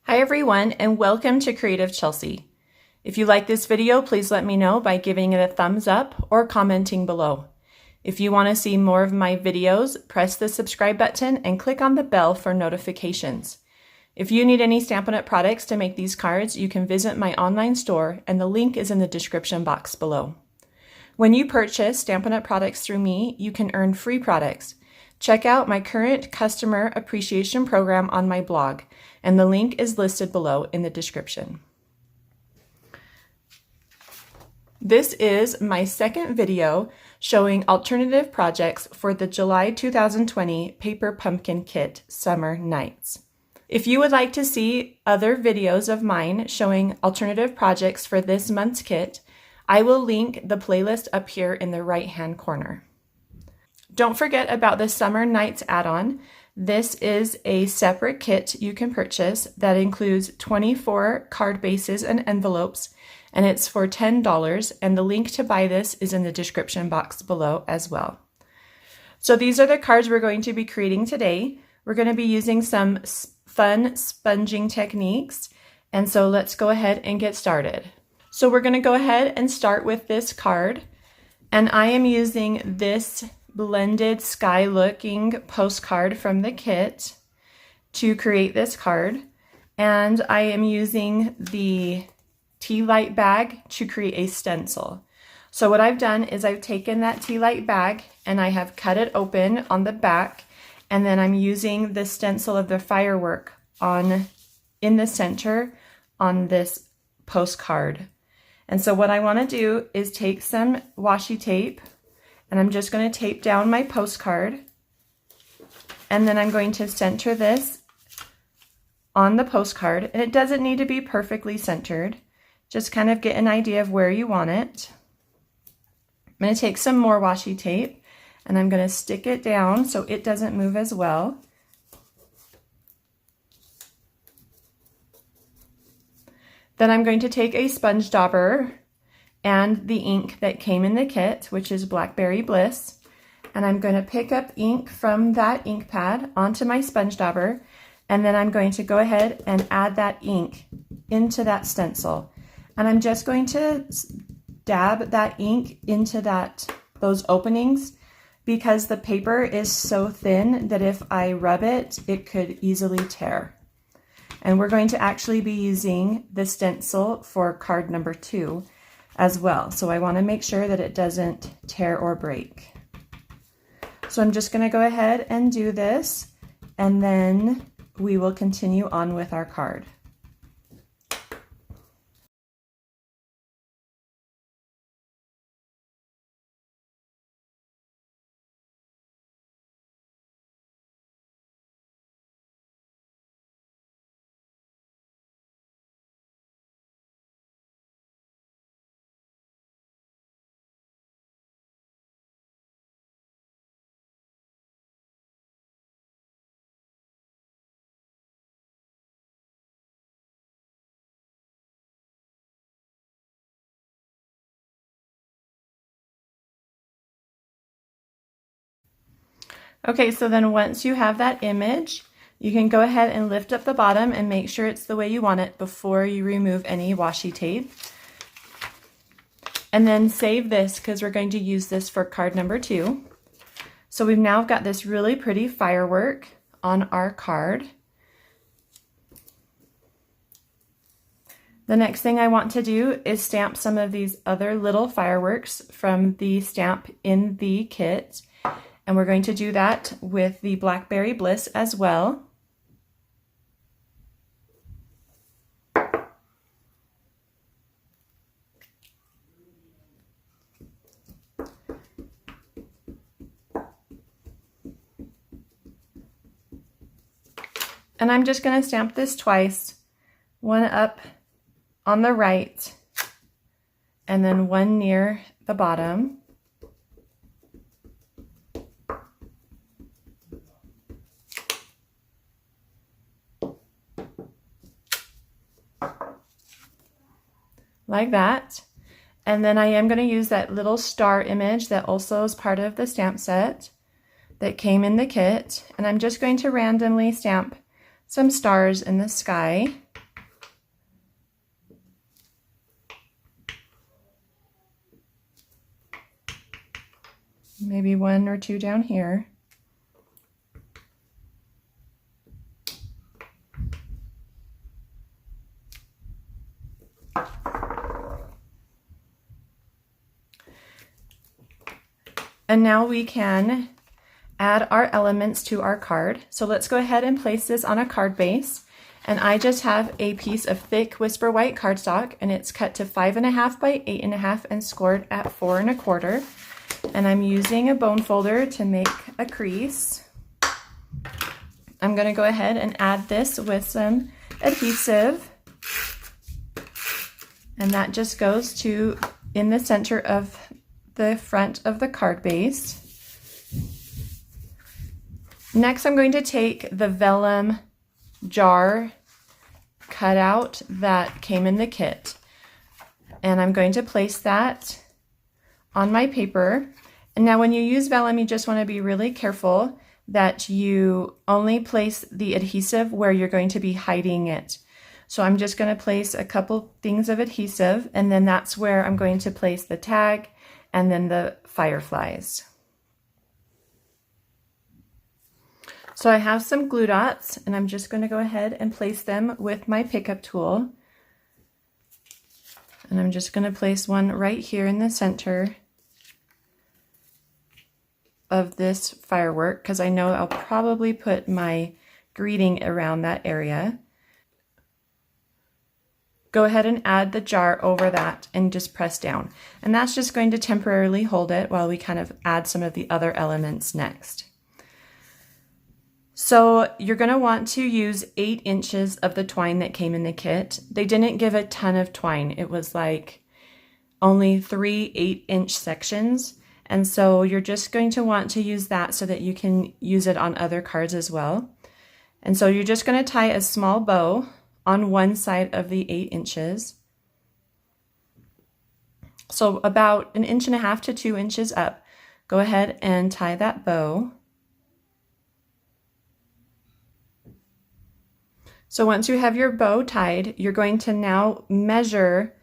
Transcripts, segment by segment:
Hi everyone, and welcome to Creative Chelsea. If you like this video, please let me know by giving it a thumbs up or commenting below. If you want to see more of my videos, press the subscribe button and click on the bell for notifications. If you need any Stampin' Up! Products to make these cards, you can visit my online store and the link is in the description box below. When you purchase Stampin' Up! Products through me, you can earn free products. Check out my current customer appreciation program on my blog, and the link is listed below in the description. This is my second video showing alternative projects for the July 2020 Paper Pumpkin Kit Summer Nights. If you would like to see other videos of mine showing alternative projects for this month's kit, I will link the playlist up here in the right-hand corner. Don't forget about the Summer Nights add-on. This is a separate kit you can purchase that includes 24 card bases and envelopes, and it's for $10, and the link to buy this is in the description box below as well. So these are the cards we're going to be creating today. We're going to be using some fun sponging techniques, and so let's go ahead and get started. So we're going to go ahead and start with this card, and I am using this blended sky looking postcard from the kit to create this card, and I am using the Tealight Bag to create a stencil. So what I've done is I've taken that Tealight Bag and I have cut it open on the back, and then I'm using the stencil of the firework in the center on this postcard. And so what I want to do is take some washi tape, and I'm just going to tape down my postcard, and then I'm going to center this on the postcard, and it doesn't need to be perfectly centered. Just kind of get an idea of where you want it. I'm going to take some more washi tape, and I'm going to stick it down so it doesn't move as well. Then I'm going to take a sponge dauber and the ink that came in the kit, which is Blackberry Bliss, and I'm going to pick up ink from that ink pad onto my sponge dauber, and then I'm going to go ahead and add that ink into that stencil, and I'm just going to dab that ink into those openings because the paper is so thin that if I rub it, it could easily tear. And we're going to actually be using the stencil for card number 2 as well. So I want to make sure that it doesn't tear or break. So I'm just going to go ahead and do this, and then we will continue on with our card. Okay, so then once you have that image, you can go ahead and lift up the bottom and make sure it's the way you want it before you remove any washi tape. And then save this because we're going to use this for card number 2. So we've now got this really pretty firework on our card. The next thing I want to do is stamp some of these other little fireworks from the stamp in the kit. And we're going to do that with the Blackberry Bliss as well. And I'm just going to stamp this twice, one up on the right and then one near the bottom. Like that. And then I am going to use that little star image that also is part of the stamp set that came in the kit, and I'm just going to randomly stamp some stars in the sky. maybe 1 or 2 down here. And now we can add our elements to our card. So let's go ahead and place this on a card base. And I just have a piece of thick Whisper White cardstock, and it's cut to 5.5 by 8.5 and scored at 4 1/4. And I'm using a bone folder to make a crease. I'm going to go ahead and add this with some adhesive. And that just goes to in the center of the front of the card base. Next, I'm going to take the vellum jar cutout that came in the kit, and I'm going to place that on my paper. And now when you use vellum, you just want to be really careful that you only place the adhesive where you're going to be hiding it. So I'm just going to place a couple things of adhesive, and then that's where I'm going to place the tag and then the fireflies. So I have some glue dots, and I'm just going to go ahead and place them with my pickup tool. And I'm just going to place one right here in the center of this firework, because I know I'll probably put my greeting around that area. Go ahead and add the jar over that and just press down. And that's just going to temporarily hold it while we kind of add some of the other elements next. So you're going to want to use 8 inches of the twine that came in the kit. They didn't give a ton of twine. It was like only 3 8-inch sections. And so you're just going to want to use that so that you can use it on other cards as well. And so you're just going to tie a small bow on one side of the 8 inches. So about 1.5 inches to 2 inches up. Go ahead and tie that bow. So once you have your bow tied, you're going to now measure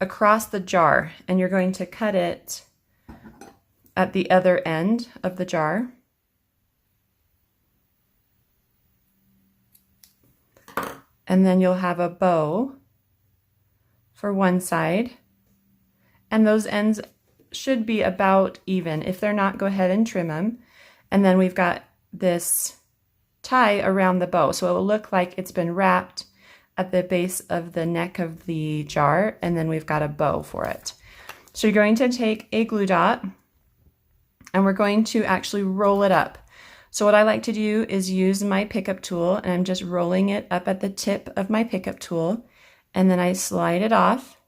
across the jar, and you're going to cut it at the other end of the jar. And then you'll have a bow for one side, and those ends should be about even. If they're not, go ahead and trim them. And then we've got this tie around the bow, so it will look like it's been wrapped at the base of the neck of the jar, and then we've got a bow for it. So you're going to take a glue dot, and we're going to actually roll it up. So what I like to do is use my pickup tool, and I'm just rolling it up at the tip of my pickup tool, and then I slide it off,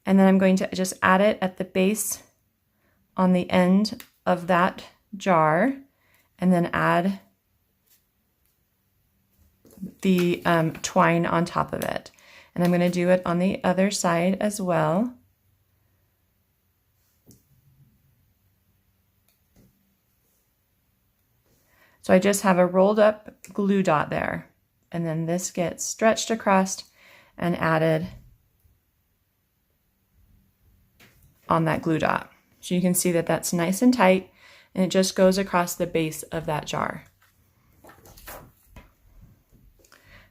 and then I'm going to just add it at the base on the end of that jar, and then add the twine on top of it. And I'm going to do it on the other side as well. So I just have a rolled up glue dot there, and then this gets stretched across and added on that glue dot. So you can see that that's nice and tight, and it just goes across the base of that jar.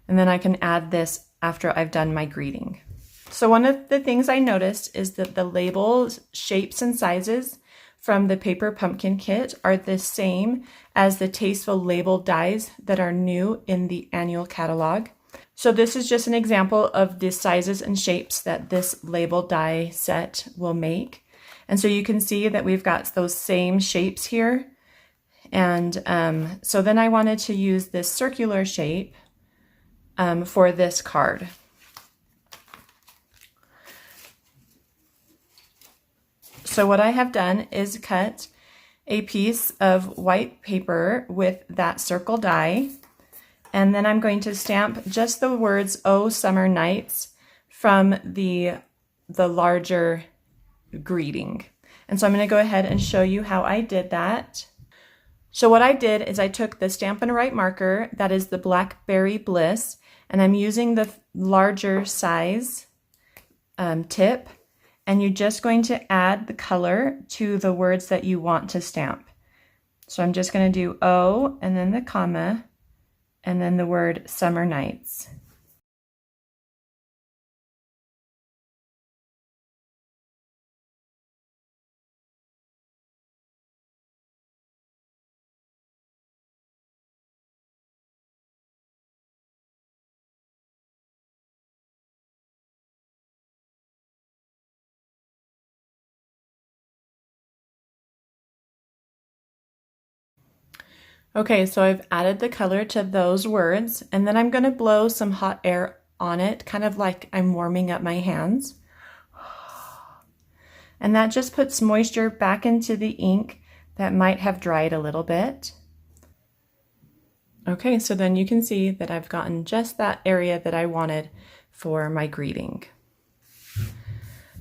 And then I can add this after I've done my greeting. So one of the things I noticed is that the labels, shapes, and sizes from the Paper Pumpkin Kit are the same as the Tasteful Labels Dies that are new in the annual catalog. So this is just an example of the sizes and shapes that this label die set will make. And so you can see that we've got those same shapes here. And so then I wanted to use this circular shape for this card. So what I have done is cut a piece of white paper with that circle die, and then I'm going to stamp just the words "Oh Summer Nights" from the larger greeting. And so I'm going to go ahead and show you how I did that. So what I did is I took the Stampin' Write marker, that is the Blackberry Bliss, and I'm using the larger size tip, and you're just going to add the color to the words that you want to stamp. So I'm just going to do O and then the comma and then the word summer nights. Okay, so I've added the color to those words, and then I'm going to blow some hot air on it, kind of like I'm warming up my hands. And that just puts moisture back into the ink that might have dried a little bit. Okay, so then you can see that I've gotten just that area that I wanted for my greeting.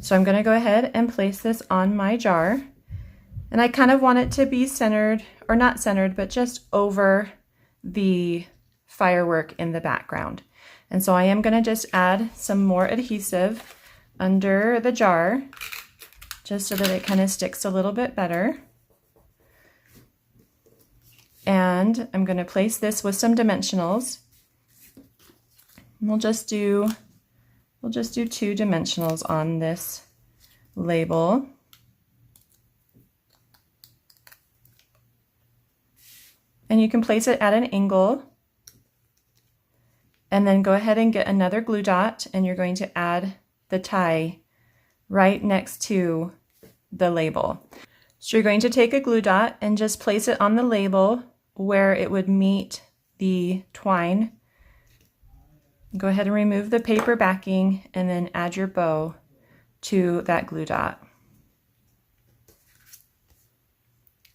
So I'm going to go ahead and place this on my jar. And I kind of want it to be centered, or not centered, but just over the firework in the background. And so I am going to just add some more adhesive under the jar, just so that it kind of sticks a little bit better. And I'm going to place this with some dimensionals. We'll just do 2 dimensionals on this label. And you can place it at an angle, and then go ahead and get another glue dot, and you're going to add the tie right next to the label. So you're going to take a glue dot and just place it on the label where it would meet the twine. Go ahead and remove the paper backing and then add your bow to that glue dot.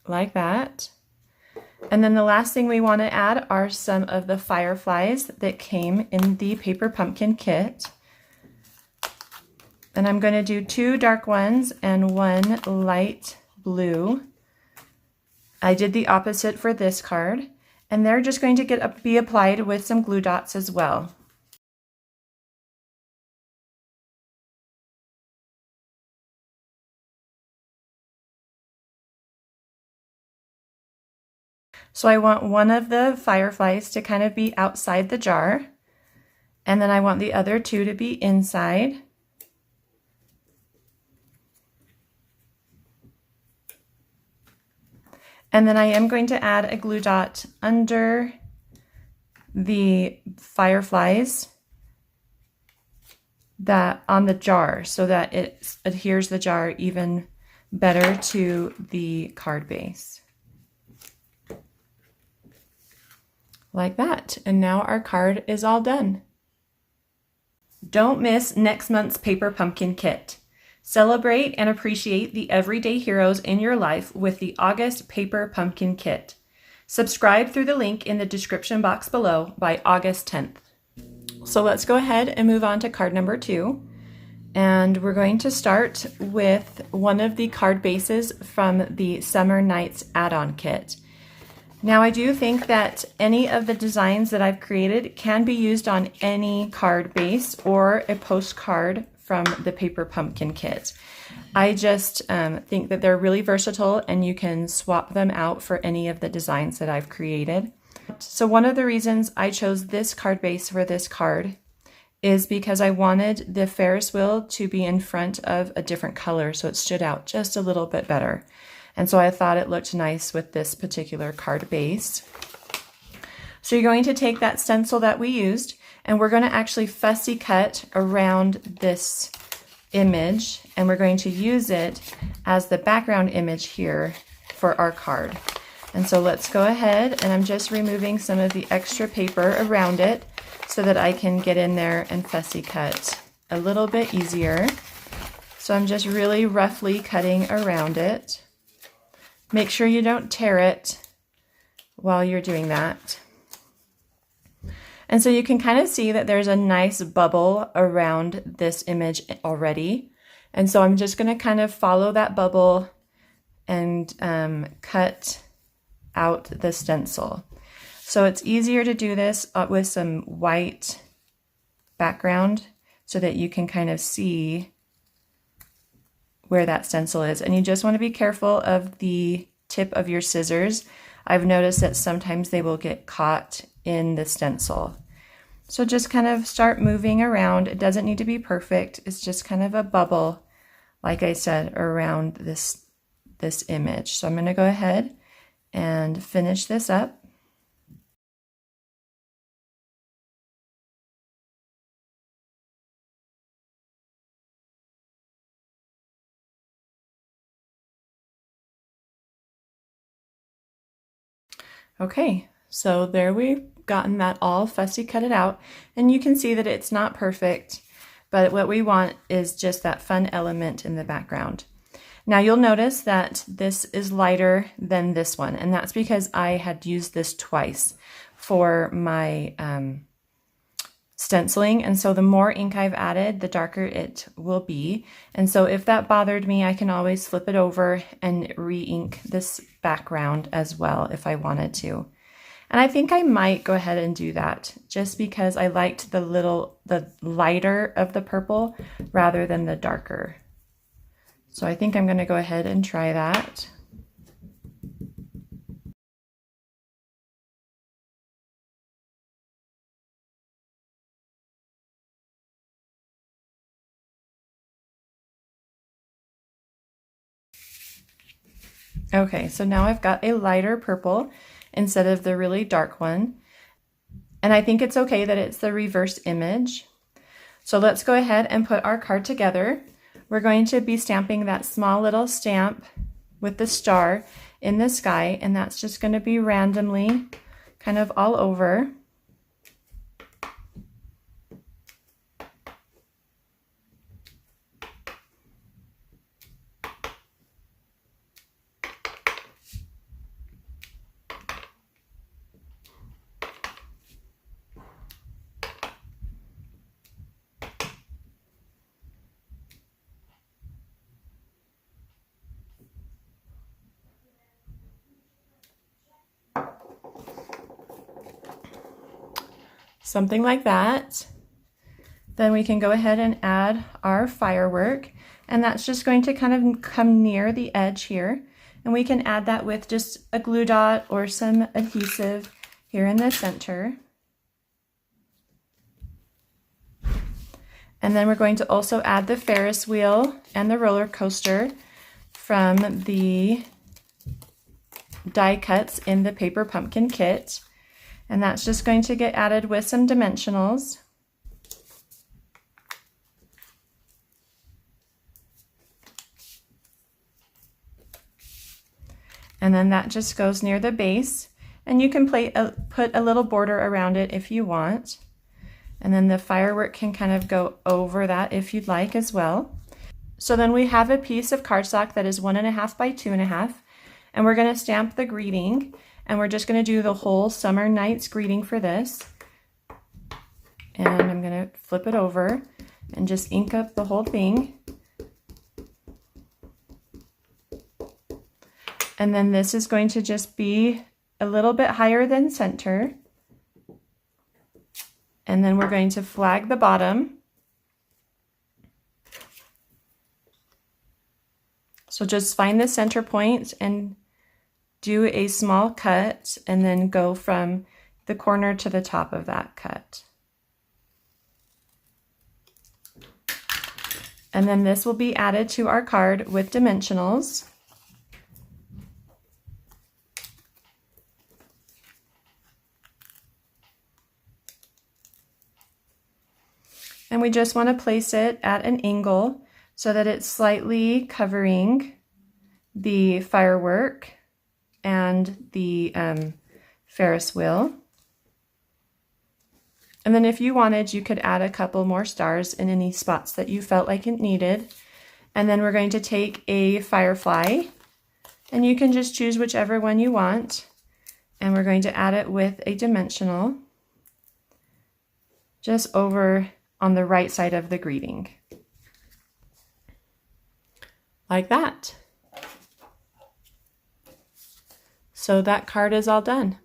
Like that. And then the last thing we want to add are some of the fireflies that came in the paper pumpkin kit. And I'm going to do 2 dark ones and 1 light blue. I did the opposite for this card, and they're just going to be applied with some glue dots as well. So I want one of the fireflies to kind of be outside the jar, and then I want the other 2 to be inside. And then I am going to add a glue dot under the fireflies that on the jar so that it adheres the jar even better to the card base. Like that. And now our card is all done. Don't miss next month's Paper Pumpkin Kit. Celebrate and appreciate the everyday heroes in your life with the August Paper Pumpkin Kit. Subscribe through the link in the description box below by August 10th. So let's go ahead and move on to card number 2. And we're going to start with one of the card bases from the Summer Nights add-on kit. Now I do think that any of the designs that I've created can be used on any card base or a postcard from the Paper Pumpkin kit. I just think that they're really versatile and you can swap them out for any of the designs that I've created. So one of the reasons I chose this card base for this card is because I wanted the Ferris wheel to be in front of a different color so it stood out just a little bit better. And so I thought it looked nice with this particular card base. So you're going to take that stencil that we used and we're going to actually fussy cut around this image and we're going to use it as the background image here for our card. And so let's go ahead and I'm just removing some of the extra paper around it so that I can get in there and fussy cut a little bit easier. So I'm just really roughly cutting around it. Make sure you don't tear it while you're doing that. And so you can kind of see that there's a nice bubble around this image already. And so I'm just going to kind of follow that bubble and cut out the stencil. So it's easier to do this with some white background so that you can kind of see where that stencil is. And you just want to be careful of the tip of your scissors. I've noticed that sometimes they will get caught in the stencil. So just kind of start moving around. It doesn't need to be perfect. It's just kind of a bubble, like I said, around this image. So I'm going to go ahead and finish this up. Okay, so there we've gotten that all fussy cutted out, and you can see that it's not perfect, but what we want is just that fun element in the background. Now you'll notice that this is lighter than this one, and that's because I had used this twice for my stenciling, and so the more ink I've added, the darker it will be. And so if that bothered me, I can always flip it over and re-ink this background as well if I wanted to. And I think I might go ahead and do that just because I liked the lighter of the purple rather than the darker. So I think I'm going to go ahead and try that. Okay, so now I've got a lighter purple instead of the really dark one. And I think it's okay that it's the reverse image. So let's go ahead and put our card together. We're going to be stamping that small little stamp with the star in the sky, and that's just going to be randomly kind of all over. Something like that. Then we can go ahead and add our firework, and that's just going to kind of come near the edge here, and we can add that with just a glue dot or some adhesive here in the center. And then we're going to also add the Ferris wheel and the roller coaster from the die cuts in the paper pumpkin kit. And that's just going to get added with some dimensionals. And then that just goes near the base. And you can put a little border around it if you want. And then the firework can kind of go over that if you'd like as well. So then we have a piece of cardstock that is 1.5 by 2.5. And we're going to stamp the greeting. And we're just going to do the whole summer night's greeting for this. And I'm going to flip it over and just ink up the whole thing. And then this is going to just be a little bit higher than center. And then we're going to flag the bottom. So just find the center point and do a small cut, and then go from the corner to the top of that cut. And then this will be added to our card with dimensionals. And we just want to place it at an angle so that it's slightly covering the firework and the Ferris wheel. And then if you wanted, you could add a couple more stars in any spots that you felt like it needed. And then we're going to take a firefly, and you can just choose whichever one you want. And we're going to add it with a dimensional just over on the right side of the greeting. Like that. So that card is all done.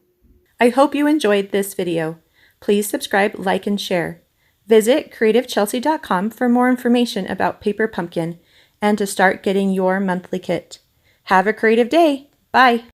I hope you enjoyed this video. Please subscribe, like, and share. Visit creativechelsea.com for more information about Paper Pumpkin and to start getting your monthly kit. Have a creative day. Bye!